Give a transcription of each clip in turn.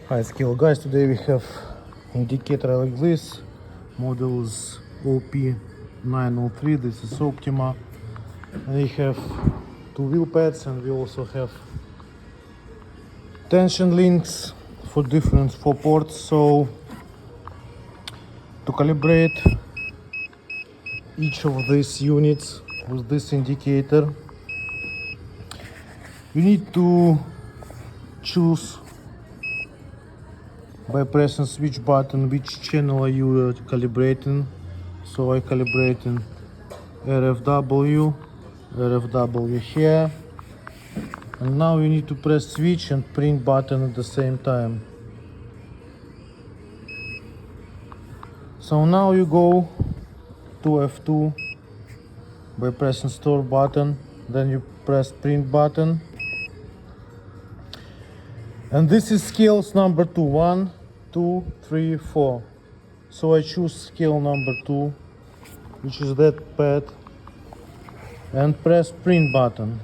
Hi scale guys, today we have indicator like this. Model is OP-903. This is Optima, and we have two wheel pads, and we also have tension links for different 4 ports. So to calibrate each of these units with this indicator, you need to choose by pressing switch button which channel are you calibrating. So I calibrating RFW here, and now you need to press switch and print button at the same time. So now you go to F2 by pressing store button, then you press print button, and this is scales number 2, 1, 2, 3, 4. So I choose scale number 2, which is that pad, and press print button.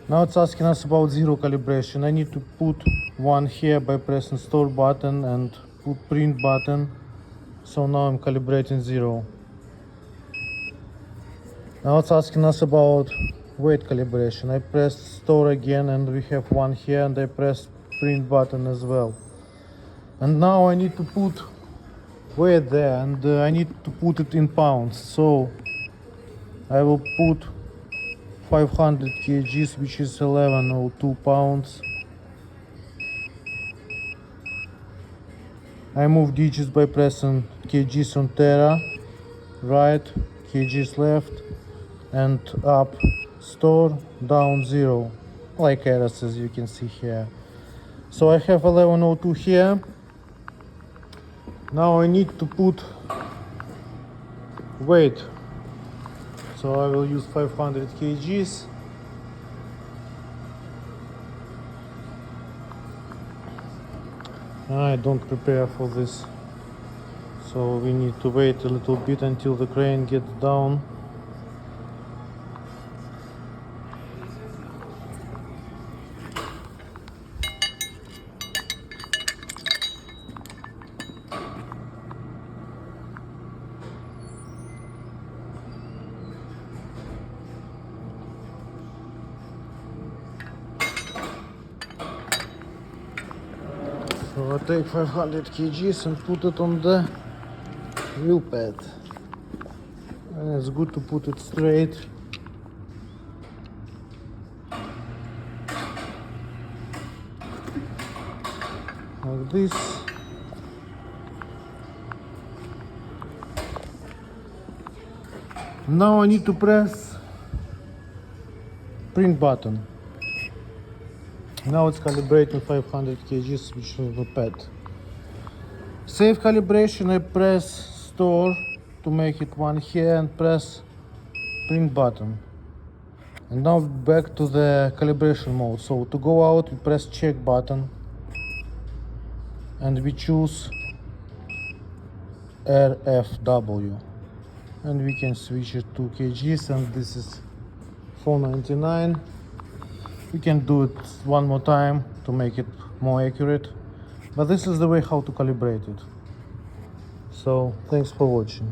Now it's asking us about zero calibration. I need to put 1 here by pressing store button and put print button. So now I'm calibrating 0. Now it's asking us about weight calibration. I press store again, and we have 1 here, and I press print button as well. And now I need to put weight there, and I need to put it in pounds. So I will put 500 kgs, which is 1102 pounds. I move digits by pressing kgs on tera, right, kgs left, and up store, down 0, like errors as you can see here. So I have 1102 here. Now I need to put weight. So I will use 500 kgs. I don't prepare for this, so we need to wait a little bit until the crane gets down. So I take 500 kgs and put it on the wheel pad. And it's good to put it straight. Like this. Now I need to press print button. Now it's calibrating 500 kgs, which is the pad. Save calibration, I press store to make it 1 here, and press print button. And now back to the calibration mode. So to go out, we press check button, and we choose RFW, and we can switch it to kgs, and this is 499. We can do it one more time to make it more accurate, but this is the way how to calibrate it. So thanks for watching.